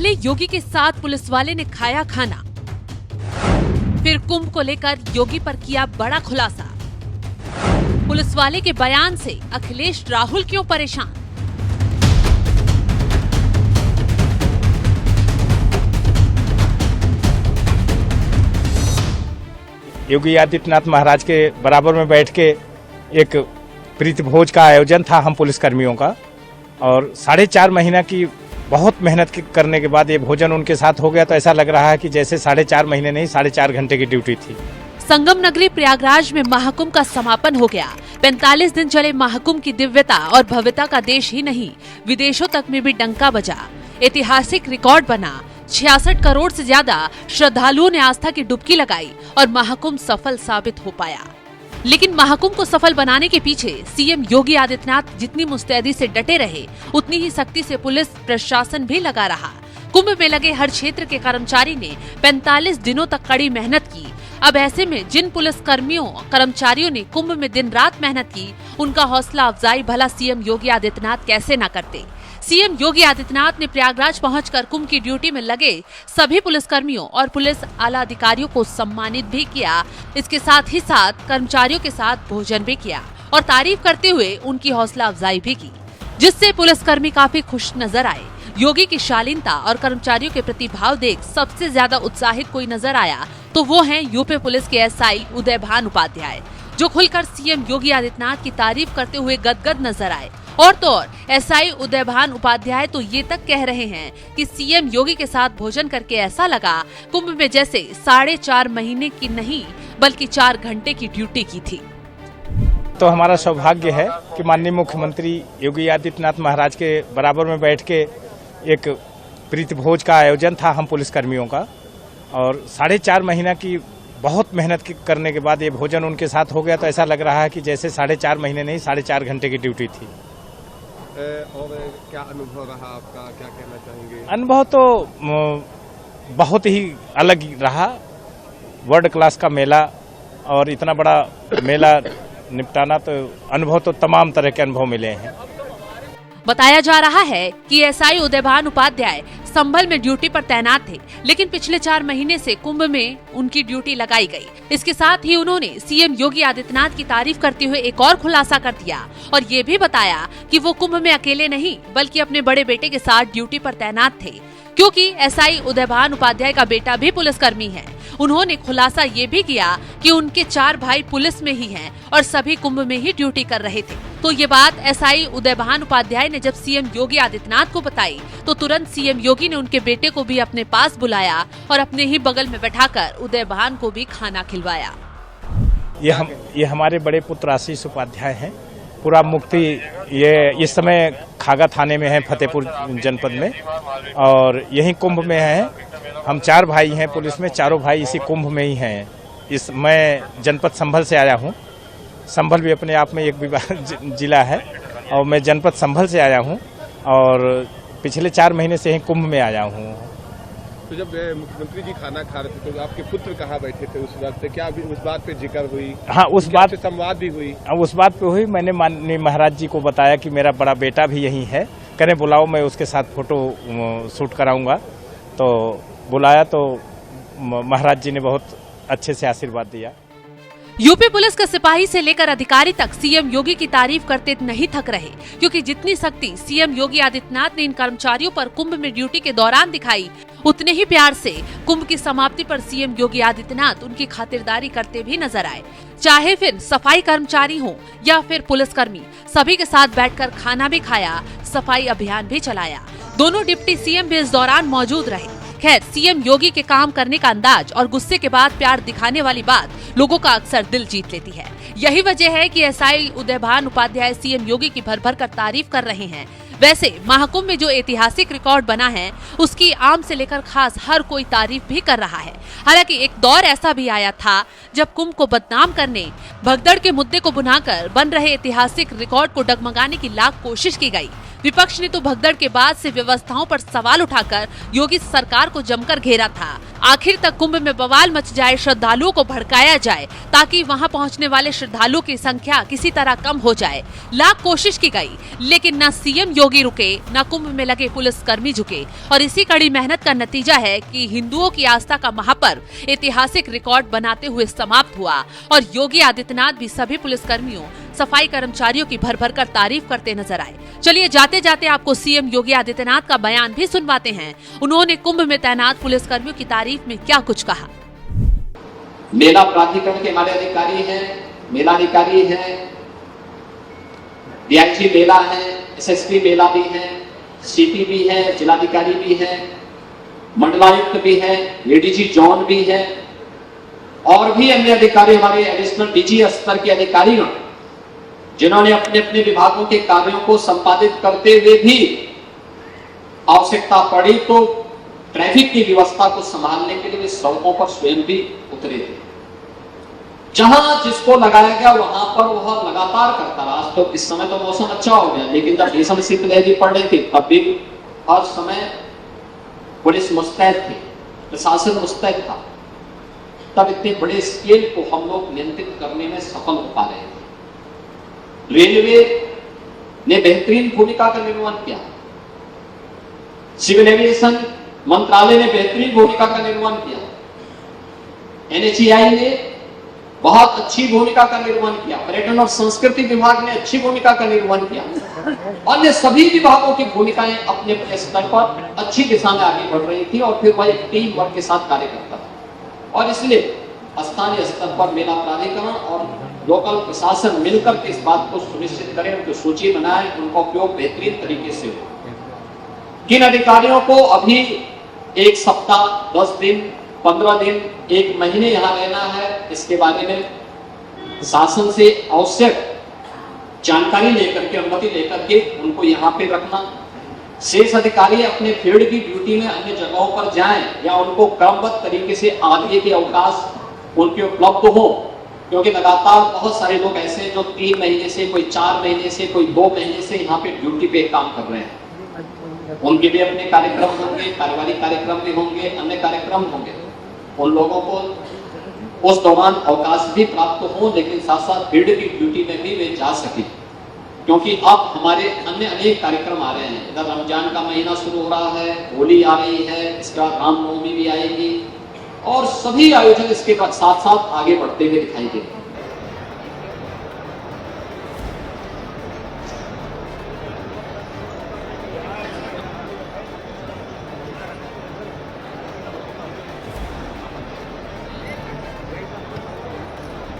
पहले योगी के साथ पुलिस वाले ने खाया खाना, फिर कुंभ को लेकर योगी पर किया बड़ा खुलासा। पुलिस वाले के बयान से अखिलेश राहुल क्यों परेशान? योगी आदित्यनाथ महाराज के बराबर में बैठ के एक प्रीति भोज का आयोजन था हम पुलिस कर्मियों का, और 4.5 महीना की बहुत मेहनत करने के बाद ये भोजन उनके साथ हो गया, तो ऐसा लग रहा है कि जैसे 4.5 महीने नहीं 4.5 घंटे की ड्यूटी थी। संगम नगरी प्रयागराज में महाकुंभ का समापन हो गया। 45 दिन चले महाकुंभ की दिव्यता और भव्यता का देश ही नहीं, विदेशों तक में भी डंका बजा। ऐतिहासिक रिकॉर्ड बना। 66 करोड़ से ज्यादा श्रद्धालुओं ने आस्था की डुबकी लगाई और महाकुंभ सफल साबित हो पाया। लेकिन महाकुंभ को सफल बनाने के पीछे सीएम योगी आदित्यनाथ जितनी मुस्तैदी से डटे रहे, उतनी ही सख्ती से पुलिस प्रशासन भी लगा रहा। कुंभ में लगे हर क्षेत्र के कर्मचारी ने 45 दिनों तक कड़ी मेहनत की। अब ऐसे में जिन पुलिस कर्मचारियों ने कुंभ में दिन रात मेहनत की, उनका हौसला अफजाई भला सीएम योगी आदित्यनाथ कैसे न करते। सीएम योगी आदित्यनाथ ने प्रयागराज पहुंचकर कुंभ की ड्यूटी में लगे सभी पुलिसकर्मियों और पुलिस आला अधिकारियों को सम्मानित भी किया। इसके साथ ही साथ कर्मचारियों के साथ भोजन भी किया और तारीफ करते हुए उनकी हौसला अफजाई भी की, जिससे पुलिसकर्मी काफी खुश नजर आए। योगी की शालीनता और कर्मचारियों के प्रति भाव देख सबसे ज्यादा उत्साहित कोई नजर आया तो वो हैं यूपी पुलिस के एसआई उदयभान उपाध्याय, जो खुलकर सीएम योगी आदित्यनाथ की तारीफ करते हुए गदगद नजर आए। और तो और एसआई उदयभान उपाध्याय तो ये तक कह रहे हैं कि सीएम योगी के साथ भोजन करके ऐसा लगा कुंभ में जैसे 4.5 महीने की नहीं बल्कि 4 घंटे की ड्यूटी की थी। तो हमारा सौभाग्य है कि माननीय मुख्यमंत्री योगी आदित्यनाथ महाराज के बराबर में बैठ के एक प्रीति भोज का आयोजन था हम पुलिस कर्मियों का, और 4.5 महीना की बहुत मेहनत करने के बाद ये भोजन उनके साथ हो गया, तो ऐसा लग रहा है कि जैसे 4.5 महीने नहीं 4.5 घंटे की ड्यूटी थी। और क्या अनुभव रहा आपका, क्या कहना चाहेंगे? अनुभव तो बहुत ही अलग रहा। वर्ल्ड क्लास का मेला और इतना बड़ा मेला निपटाना, तो अनुभव तो तमाम तरह के अनुभव मिले हैं। बताया जा रहा है कि एसआई उदयभान उपाध्याय संभल में ड्यूटी पर तैनात थे, लेकिन पिछले 4 महीने से कुंभ में उनकी ड्यूटी लगाई गई। इसके साथ ही उन्होंने सीएम योगी आदित्यनाथ की तारीफ करते हुए एक और खुलासा कर दिया और ये भी बताया कि वो कुंभ में अकेले नहीं बल्कि अपने बड़े बेटे के साथ ड्यूटी पर तैनात थे, क्योंकि एसआई उदयभान उपाध्याय का बेटा भी पुलिसकर्मी है। उन्होंने खुलासा ये भी किया कि उनके 4 भाई पुलिस में ही हैं और सभी कुंभ में ही ड्यूटी कर रहे थे। तो ये बात एसआई उदयभान उपाध्याय ने जब सीएम योगी आदित्यनाथ को बताई तो तुरंत सीएम योगी ने उनके बेटे को भी अपने पास बुलाया और अपने ही बगल में बैठाकर उदयभान को भी खाना खिलवाया। ये हमारे बड़े पुत्र आशीष उपाध्याय हैं। पूरा मुक्ति ये इस समय खागा थाने में है, फतेहपुर जनपद में, और यही कुंभ में है। हम 4 भाई हैं पुलिस में, चारों भाई इसी कुंभ में ही हैं। मैं जनपद संभल से आया हूँ। संभल भी अपने आप में एक जिला है, और मैं जनपद संभल से आया हूँ और पिछले 4 महीने से ही कुंभ में आया हूँ। तो जब मुख्यमंत्री जी खाना खा रहे थे तो आपके पुत्र कहाँ बैठे थे उस वक्त? क्या भी उस बात पे जिक्र हुई? हाँ, उस बात पे संवाद भी हुई। उस बात पे हुई। मैंने माननीय महाराज जी को बताया कि मेरा बड़ा बेटा भी यहीं है, करें बुलाओ, मैं उसके साथ फोटो शूट कराऊंगा। तो बुलाया तो महाराज जी ने बहुत अच्छे से आशीर्वाद दिया। यूपी पुलिस के सिपाही से लेकर अधिकारी तक सीएम योगी की तारीफ करते नहीं थक रहे, क्योंकि जितनी सख्ती सीएम योगी आदित्यनाथ ने इन कर्मचारियों पर कुंभ में ड्यूटी के दौरान दिखाई, उतने ही प्यार से कुंभ की समाप्ति पर सीएम योगी आदित्यनाथ उनकी खातिरदारी करते भी नजर आए। चाहे फिर सफाई कर्मचारी हो या फिर पुलिसकर्मी, सभी के साथ बैठकर खाना भी खाया, सफाई अभियान भी चलाया। दोनों डिप्टी सीएम भी इस दौरान मौजूद रहे। खैर, सीएम योगी के काम करने का अंदाज और गुस्से के बाद प्यार दिखाने वाली बात लोगों का अक्सर दिल जीत लेती है। यही वजह है कि एसआई उदयभान उपाध्याय सीएम योगी की भर भर कर तारीफ कर रहे हैं। वैसे महाकुंभ में जो ऐतिहासिक रिकॉर्ड बना है, उसकी आम से लेकर खास हर कोई तारीफ भी कर रहा है। हालांकि एक दौर ऐसा भी आया था जब कुंभ को बदनाम करने, भगदड़ के मुद्दे को बुनाकर बन रहे ऐतिहासिक रिकॉर्ड को डगमगाने की लाख कोशिश की गई। विपक्ष ने तो भगदड़ के बाद से व्यवस्थाओं पर सवाल उठाकर योगी सरकार को जमकर घेरा था। आखिर तक कुंभ में बवाल मच जाए, श्रद्धालुओं को भड़काया जाए ताकि वहां पहुंचने वाले श्रद्धालुओं की संख्या किसी तरह कम हो जाए। लाख कोशिश की गई, लेकिन न सीएम योगी रुके, न कुंभ में लगे पुलिसकर्मी झुके। और इसी कड़ी मेहनत का नतीजा है कि हिंदुओं की आस्था का महापर्व ऐतिहासिक रिकॉर्ड बनाते हुए समाप्त हुआ। और योगी आदित्यनाथ भी सभी पुलिसकर्मियों, सफाई कर्मचारियों की भर भर कर तारीफ करते नजर आए। चलिए जाते जाते आपको सीएम योगी आदित्यनाथ का बयान भी सुनवाते हैं। उन्होंने कुंभ में तैनात पुलिसकर्मियों की तारीफ में क्या कुछ कहा। मेला प्राधिकरण के हमारे अधिकारी हैं, मेलाधिकारी हैं, डीआईजी मेला है, एसएसपी मेला भी है, सीपी भी है, जिलाधिकारी भी है, मंडलायुक्त भी है, एडीजी जोन भी है और भी अन्य अधिकारी, हमारे एडिशनल डीजी स्तर के अधिकारी जिन्होंने अपने अपने विभागों के कार्यों को संपादित करते हुए भी आवश्यकता पड़ी तो ट्रैफिक की व्यवस्था को संभालने के लिए वे सड़कों पर स्वयं भी उतरे थे। जहां जिसको लगाया गया वहां पर वह लगातार करता रहा। तो इस समय तो मौसम अच्छा हो गया, लेकिन जब भीषण शीतलहर पड़ रही थी तब भी हर समय पुलिस मुस्तैद थी, प्रशासन मुस्तैद था। तब इतने बड़े स्केल को हम लोग नियंत्रित करने में सफल हो पा रहे थे। रेलवे ने बेहतरीन भूमिका का निर्वहन किया, सिविल एविएशन मंत्रालय ने बेहतरीन भूमिका का निर्वहन किया, एनएचएआई ने बहुत अच्छी भूमिका का निर्वहन किया, पर्यटन और संस्कृति विभाग ने अच्छी भूमिका का निर्वहन किया। अन्य सभी विभागों की भूमिकाएं अपने अपने स्तर पर अच्छी दिशा में आगे बढ़ रही थी और फिर वह एक टीम वर्क के साथ कार्य करता था। और इसलिए स्थानीय स्तर पर मेला प्राधिकरण और लोकल प्रशासन मिलकर के इस बात को सुनिश्चित करें, उनकी सूची बनाएं, उनका उपयोग बेहतरीन तरीके से हो। किन अधिकारियों को अभी 1 सप्ताह, 10 दिन, 15 दिन, 1 महीने यहाँ रहना है, इसके बारे में शासन से आवश्यक जानकारी लेकर के, अनुमति लेकर के उनको यहाँ पे रखना। शेष अधिकारी अपने फील्ड की ड्यूटी में अन्य जगहों पर जाएं या उनको क्रमबद्ध तरीके से आगे के अवकाश उनके उपलब्ध हो, क्योंकि लगातार बहुत सारे लोग ऐसे हैं जो 3 महीने से, कोई 4 महीने से, कोई 2 महीने से यहाँ पे ड्यूटी पे काम कर रहे हैं। उनके भी अपने कार्यक्रम होंगे, पारिवारिक कार्यक्रम भी होंगे, अन्य कार्यक्रम होंगे। उन लोगों को उस दौरान अवकाश भी प्राप्त हो, लेकिन साथ साथ फील्ड की ड्यूटी में भी वे जा सके, क्योंकि अब हमारे अन्य अनेक कार्यक्रम आ रहे हैं। इधर रमजान का महीना शुरू हो रहा है, होली आ रही है, इसके बाद रामनवमी भी आएगी और सभी आयोजन इसके साथ साथ आगे बढ़ते हुए दिखाई देते हैं।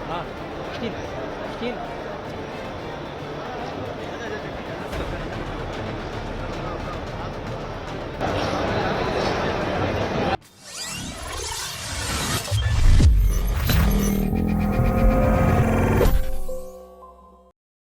हाँ,